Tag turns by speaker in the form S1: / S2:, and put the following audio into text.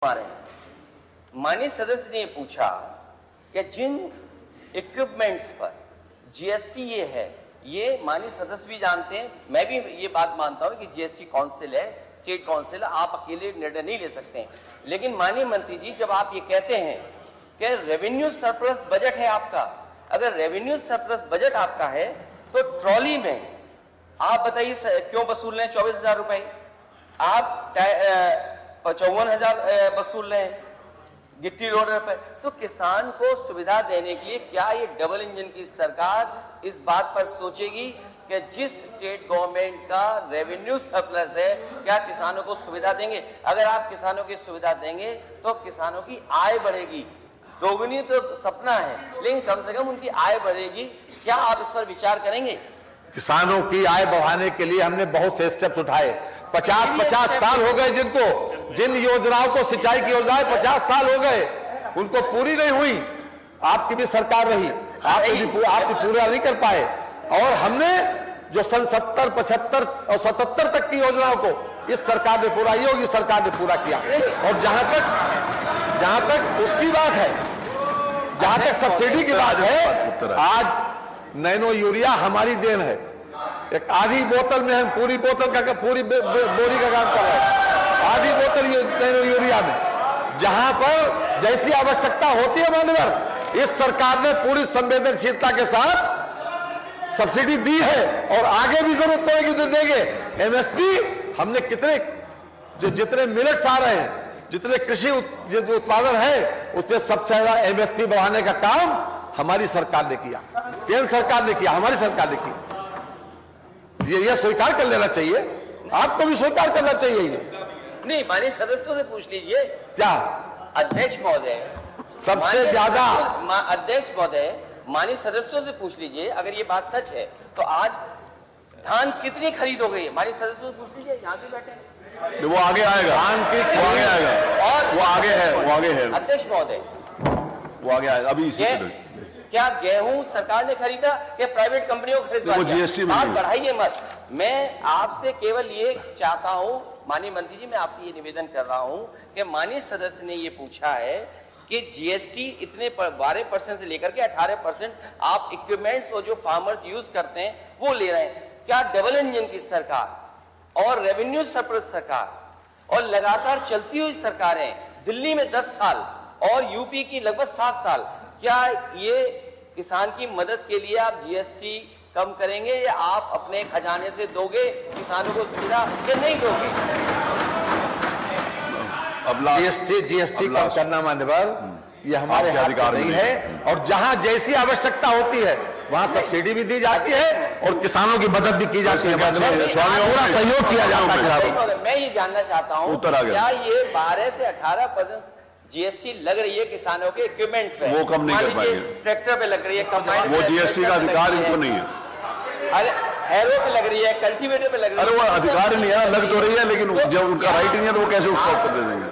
S1: माननीय सदस्य ने पूछा कि जिन इक्विपमेंट्स पर जीएसटी ये है, ये माननीय सदस्य भी जानते हैं, मैं भी ये बात मानता हूं कि जीएसटी काउंसिल है, स्टेट काउंसिल है, आप अकेले निर्णय नहीं ले सकते हैं। लेकिन माननीय मंत्री जी, जब आप ये कहते हैं कि रेवेन्यू सरप्लस बजट है आपका, अगर रेवेन्यू सरप्लस बजट आपका है तो ट्रॉली में आप बताइए क्यों वसूल रहे हैं 24,000 रुपए, आप 54,000 वसूल रहे हैं गिट्टी रोड पर। तो किसान को सुविधा देने के लिए क्या ये डबल इंजन की सरकार इस बात पर सोचेगी कि जिस स्टेट गवर्नमेंट का रेवेन्यू सरप्लस है, क्या किसानों को सुविधा देंगे? अगर आप किसानों की सुविधा देंगे तो किसानों की आय बढ़ेगी। दोगुनी तो सपना है, लेकिन कम से कम उनकी आय बढ़ेगी। क्या आप इस पर विचार करेंगे?
S2: किसानों की आय बढ़ाने के लिए हमने बहुत से स्टेप्स उठाए। 50 साल हो गए जिन योजनाओं को, सिंचाई की योजनाएं 50 साल हो गए, उनको पूरी नहीं हुई। आपकी भी सरकार रही, आप पूरा नहीं कर पाए। और हमने जो सन 70, 75 और 77 तक की योजनाओं को इस सरकार ने पूरा, योगी सरकार ने पूरा किया। और जहां तक उसकी बात है, जहां तक सब्सिडी की बात है, आज नैनो यूरिया हमारी देन है। एक आधी बोतल में हम पूरी बोतल का, पूरी बोरी का काम कर रहे हैं। आधी बोतल नैनो यूरिया में, जहां पर जैसी आवश्यकता होती है मान्यवर, इस सरकार ने पूरी संवेदनशीलता के साथ सब्सिडी दी है और आगे भी जरूरत पड़ेगी तो देंगे। एमएसपी हमने जितने मिलेट्स आ रहे हैं, जितने कृषि उत्पादन है, उसमें सबसे ज्यादा एमएसपी बढ़ाने का काम हमारी सरकार ने किया, केंद्र सरकार ने किया, हमारी सरकार ने किया। ये स्वीकार कर लेना चाहिए, आपको भी स्वीकार करना चाहिए। ये
S1: नहीं, माननीय सदस्यों से पूछ लीजिए।
S2: क्या
S1: अध्यक्ष महोदय,
S2: सबसे ज्यादा
S1: अध्यक्ष महोदय, माननीय सदस्यों से पूछ लीजिए, अगर ये बात सच है तो आज धान कितनी खरीद हो गई है? माननीय सदस्यों से पूछ लीजिए, यहाँ पे बैठे हैं।
S2: वो आगे आएगा, धान की आगे आएगा, और वो आगे है,
S1: अध्यक्ष महोदय,
S2: वो आगे आएगा। अभी
S1: क्या गेहूं सरकार ने खरीदा या प्राइवेट कंपनियों को खरीदा?
S2: जीएसटी
S1: आप बढ़ाइए मत। मैं आपसे केवल ये चाहता हूं, माननीय मंत्री जी, मैं आपसे ये निवेदन कर रहा हूं कि माननीय सदस्य ने ये पूछा है कि जीएसटी इतने 12% से लेकर के 18% आप इक्विपमेंट्स और जो फार्मर्स यूज करते हैं वो ले रहे हैं। क्या डबल इंजन की सरकार और रेवेन्यू सरप्लस सरकार और लगातार चलती हुई सरकारें, दिल्ली में 10 साल और यूपी की लगभग 7 साल, क्या ये किसान की मदद के लिए आप जीएसटी कम करेंगे या आप अपने खजाने से दोगे किसानों को सुविधा या नहीं दोगे?
S2: अब जीएसटी कम करना मान्यवर, ये हमारे हाथ में नहीं है। और जहां जैसी आवश्यकता होती है वहां सब्सिडी भी दी जाती है और किसानों की मदद भी की जाती है, पूरा सहयोग किया जाता है।
S1: मैं ये जानना चाहता हूँ, क्या ये 12 से 18% जीएसटी लग रही है किसानों के इक्विपमेंट्स पे?
S2: वो कम नहीं कर पाएंगे।
S1: ट्रैक्टर पे लग रही है,
S2: वो जीएसटी का अधिकार इनको नहीं है।
S1: अरे हैरो पे लग रही है, कल्टीवेटर पे लग रही है।
S2: अरे वो अधिकार नहीं है, लग तो रही है, लेकिन जब उनका राइट नहीं है तो वो कैसे उसको दे देंगे?